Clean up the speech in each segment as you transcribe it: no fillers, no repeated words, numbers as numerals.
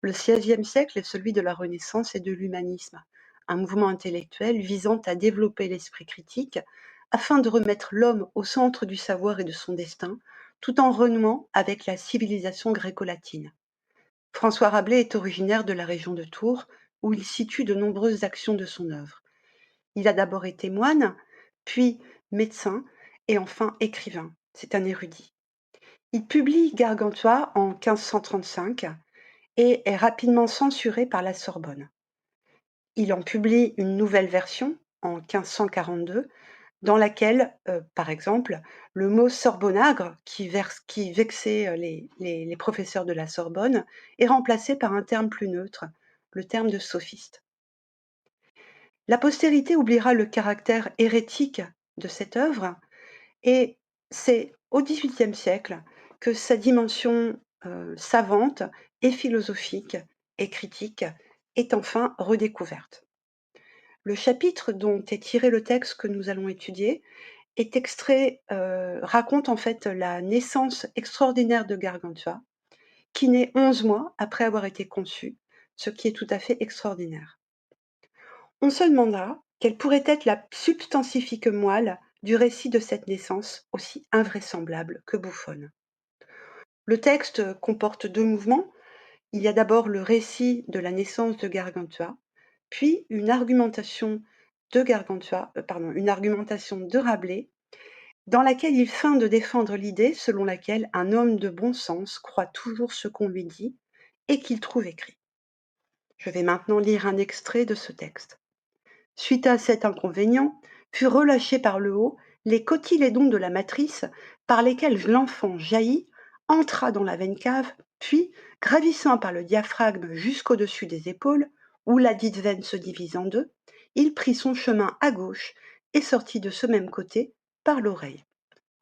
Le XVIe siècle est celui de la Renaissance et de l'humanisme, un mouvement intellectuel visant à développer l'esprit critique afin de remettre l'homme au centre du savoir et de son destin, tout en renouant avec la civilisation gréco-latine. François Rabelais est originaire de la région de Tours, où il situe de nombreuses actions de son œuvre. Il a d'abord été moine, puis médecin et enfin écrivain. C'est un érudit. Il publie Gargantua en 1535 et est rapidement censuré par la Sorbonne. Il en publie une nouvelle version en 1542 dans laquelle, par exemple, le mot sorbonnagre qui vexait les professeurs de la Sorbonne est remplacé par un terme plus neutre, le terme de sophiste. La postérité oubliera le caractère hérétique de cette œuvre et c'est au XVIIIe siècle que sa dimension savante et philosophique et critique est enfin redécouverte. Le chapitre dont est tiré le texte que nous allons étudier est extrait, raconte en fait la naissance extraordinaire de Gargantua, qui naît 11 mois après avoir été conçu, ce qui est tout à fait extraordinaire. On se demandera quelle pourrait être la substantifique moelle du récit de cette naissance aussi invraisemblable que bouffonne. Le texte comporte 2 mouvements. Il y a d'abord le récit de la naissance de Gargantua, puis une argumentation une argumentation de Rabelais, dans laquelle il feint de défendre l'idée selon laquelle un homme de bon sens croit toujours ce qu'on lui dit et qu'il trouve écrit. Je vais maintenant lire un extrait de ce texte. Suite à cet inconvénient, furent relâchés par le haut les cotylédons de la matrice par lesquels l'enfant jaillit, entra dans la veine cave, puis, gravissant par le diaphragme jusqu'au-dessus des épaules, où la dite veine se divise en deux, il prit son chemin à gauche et sortit de ce même côté par l'oreille.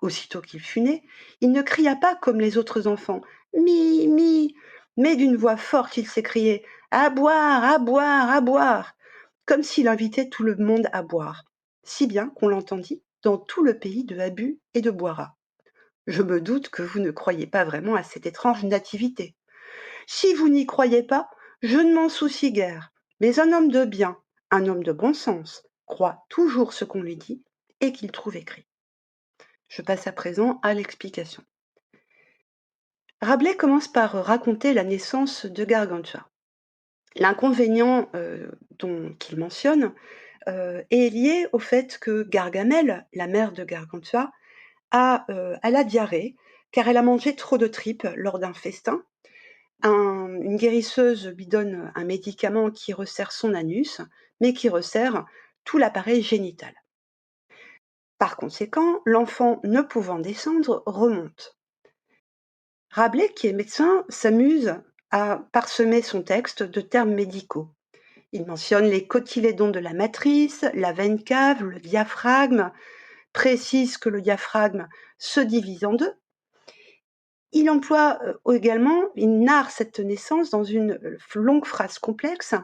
Aussitôt qu'il fut né, il ne cria pas comme les autres enfants « Mi, mi », mais d'une voix forte il s'écriait « À boire, à boire, à boire », comme s'il invitait tout le monde à boire, si bien qu'on l'entendit dans tout le pays de Habu et de Boira. Je me doute que vous ne croyez pas vraiment à cette étrange nativité. Si vous n'y croyez pas, je ne m'en soucie guère, mais un homme de bien, un homme de bon sens, croit toujours ce qu'on lui dit et qu'il trouve écrit. Je passe à présent à l'explication. Rabelais commence par raconter la naissance de Gargantua. L'inconvénient qu'il mentionne est lié au fait que Gargamelle, la mère de Gargantua, a la diarrhée car elle a mangé trop de tripes lors d'un festin. Une guérisseuse lui donne un médicament qui resserre son anus, mais qui resserre tout l'appareil génital. Par conséquent, l'enfant ne pouvant descendre remonte. Rabelais, qui est médecin, s'amuse à parsemer son texte de termes médicaux. Il mentionne les cotylédons de la matrice, la veine cave, le diaphragme, précise que le diaphragme se divise en deux. Il emploie également, il narre cette naissance dans une longue phrase complexe,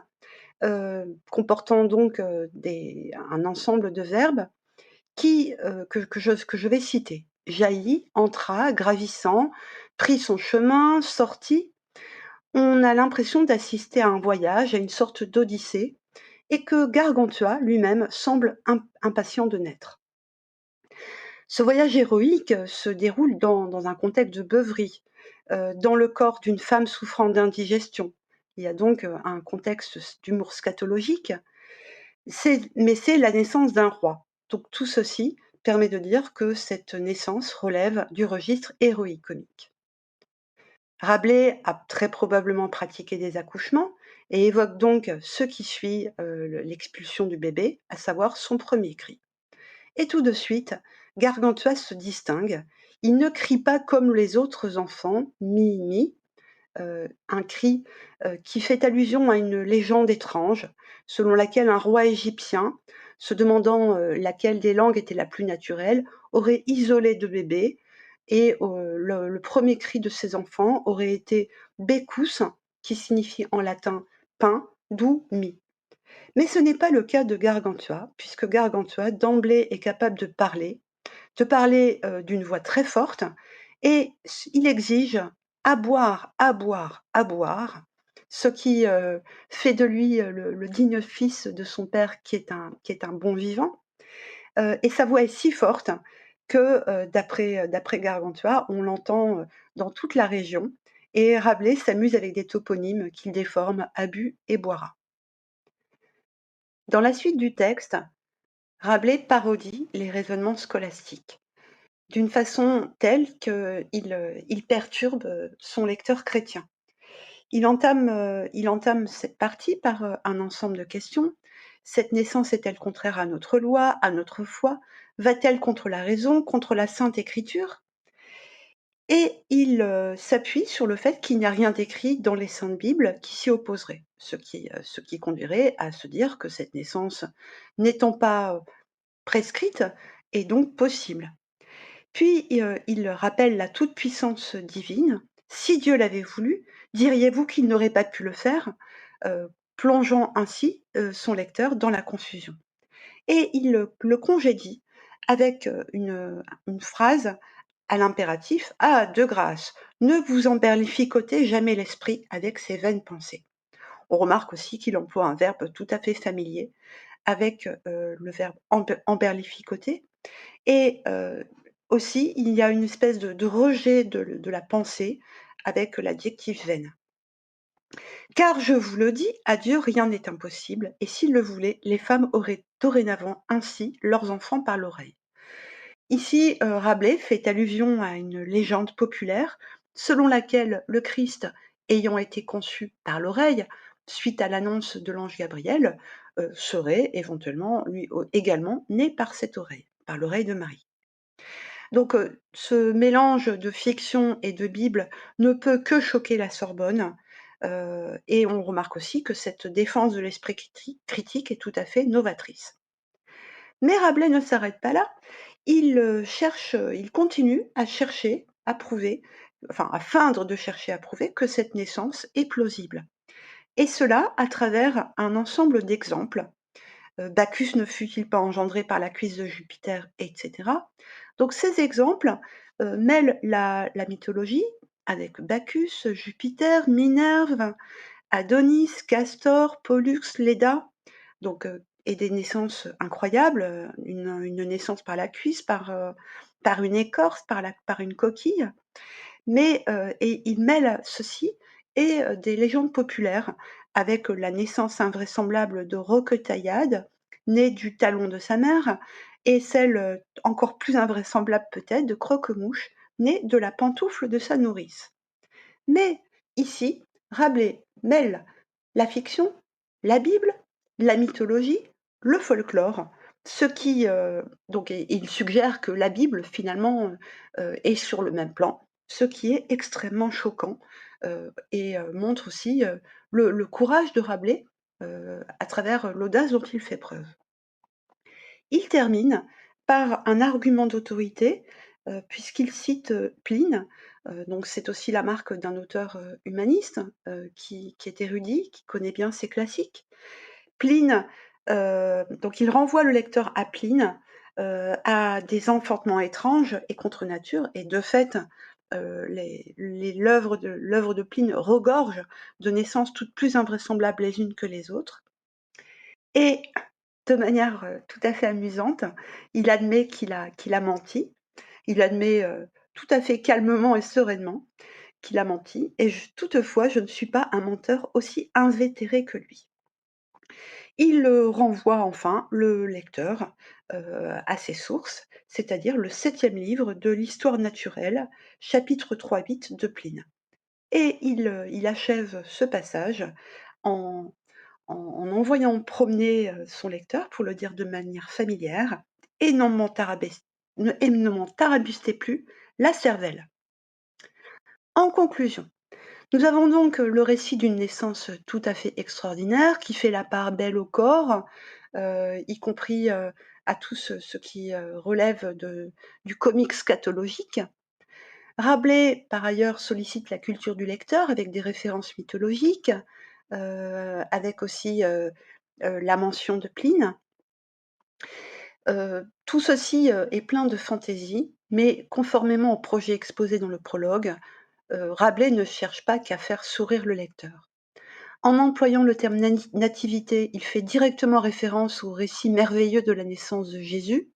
comportant donc un ensemble de verbes que je vais citer. Jaillit, entra, gravissant, prit son chemin, sortit. On a l'impression d'assister à un voyage, à une sorte d'odyssée, et que Gargantua lui-même semble impatient de naître. Ce voyage héroïque se déroule dans un contexte de beuverie, dans le corps d'une femme souffrant d'indigestion. Il y a donc un contexte d'humour scatologique, mais c'est la naissance d'un roi. Donc tout ceci permet de dire que cette naissance relève du registre héroïque-comique. Rabelais a très probablement pratiqué des accouchements et évoque donc ce qui suit l'expulsion du bébé, à savoir son premier cri. Et tout de suite, Gargantua se distingue. Il ne crie pas comme les autres enfants, mi, mi, un cri qui fait allusion à une légende étrange, selon laquelle un roi égyptien, se demandant laquelle des langues était la plus naturelle, aurait isolé deux bébés, et le premier cri de ses enfants aurait été Becus, qui signifie en latin pain, d'où mi. Mais ce n'est pas le cas de Gargantua, puisque Gargantua, d'emblée, est capable de parler d'une voix très forte, et il exige à boire, à boire, à boire, ce qui fait de lui le digne fils de son père qui est un bon vivant. Et sa voix est si forte que, d'après Gargantua, on l'entend dans toute la région et Rabelais s'amuse avec des toponymes qu'il déforme à but et Boirat. Dans la suite du texte, Rabelais parodie les raisonnements scolastiques d'une façon telle qu'il perturbe son lecteur chrétien. Il entame cette partie par un ensemble de questions. Cette naissance est-elle contraire à notre loi, à notre foi? Va-t-elle contre la raison, contre la Sainte Écriture? Et il s'appuie sur le fait qu'il n'y a rien d'écrit dans les Saintes Bibles qui s'y opposerait, ce qui conduirait à se dire que cette naissance n'étant pas prescrite est donc possible. Puis il rappelle la toute-puissance divine. Si Dieu l'avait voulu, diriez-vous qu'il n'aurait pas pu le faire, plongeant ainsi son lecteur dans la confusion. Et il le congédie avec une phrase à l'impératif: Ah, de grâce, ne vous emberlificotez jamais l'esprit avec ces vaines pensées. On remarque aussi qu'il emploie un verbe tout à fait familier avec le verbe emberlificoter. Et aussi, il y a une espèce de rejet de la pensée avec l'adjectif vaine. Car je vous le dis, à Dieu rien n'est impossible, et s'il le voulait, les femmes auraient dorénavant ainsi leurs enfants par l'oreille. Ici, Rabelais fait allusion à une légende populaire selon laquelle le Christ, ayant été conçu par l'oreille, suite à l'annonce de l'ange Gabriel, serait éventuellement lui également né par cette oreille, par l'oreille de Marie. Donc ce mélange de fiction et de Bible ne peut que choquer la Sorbonne, et on remarque aussi que cette défense de l'esprit critique est tout à fait novatrice. Mais Rabelais ne s'arrête pas là, il continue à chercher, à prouver, enfin à feindre de chercher à prouver que cette naissance est plausible. Et cela à travers un ensemble d'exemples. Bacchus ne fut-il pas engendré par la cuisse de Jupiter, etc. Donc ces exemples mêlent la mythologie avec Bacchus, Jupiter, Minerve, Adonis, Castor, Pollux, Leda, donc et des naissances incroyables, une naissance par la cuisse, par une écorce, par une coquille. Mais et il mêle ceci et des légendes populaires avec la naissance invraisemblable de Roquetaillade, né du talon de sa mère, et celle, encore plus invraisemblable peut-être de Croquemouche, né de la pantoufle de sa nourrice. Mais ici, Rabelais mêle la fiction, la Bible, la mythologie, le folklore, ce qui, donc il suggère que la Bible finalement, est sur le même plan, ce qui est extrêmement choquant, et montre aussi, le courage de Rabelais, à travers l'audace dont il fait preuve. Il termine par un argument d'autorité, puisqu'il cite, Pline, donc c'est aussi la marque d'un auteur, humaniste, qui est érudit, qui connaît bien ses classiques. Pline, donc il renvoie le lecteur à Pline, à des enfantements étranges et contre nature et de fait, l'œuvre de Pline regorge de naissances toutes plus invraisemblables les unes que les autres et de manière, tout à fait amusante, il admet qu'il a menti. Il admet, tout à fait calmement et sereinement qu'il a menti et toutefois, je ne suis pas un menteur aussi invétéré que lui. Il, renvoie enfin le lecteur, à ses sources, c'est-à-dire le 7e livre de l'Histoire naturelle, chapitre 3-8 de Pline et il achève ce passage en en envoyant promener, son lecteur, pour le dire de manière familière, et ne m'en tarabustez plus la cervelle. En conclusion, nous avons donc le récit d'une naissance tout à fait extraordinaire qui fait la part belle au corps, y compris, à tout ce qui, relève du comique scatologique. Rabelais, par ailleurs, sollicite la culture du lecteur avec des références mythologiques, avec aussi, la mention de Pline. Tout ceci, est plein de fantaisie, mais conformément au projet exposé dans le prologue, Rabelais ne cherche pas qu'à faire sourire le lecteur. En employant le terme nativité, il fait directement référence au récit merveilleux de la naissance de Jésus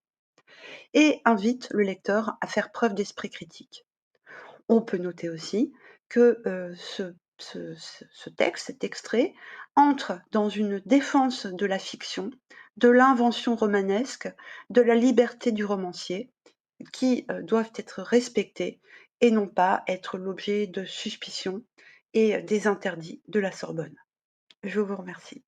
et invite le lecteur à faire preuve d'esprit critique. On peut noter aussi que ce texte, cet extrait, entre dans une défense de la fiction, de l'invention romanesque, de la liberté du romancier, qui doivent être respectées et non pas être l'objet de suspicions et des interdits de la Sorbonne. Je vous remercie.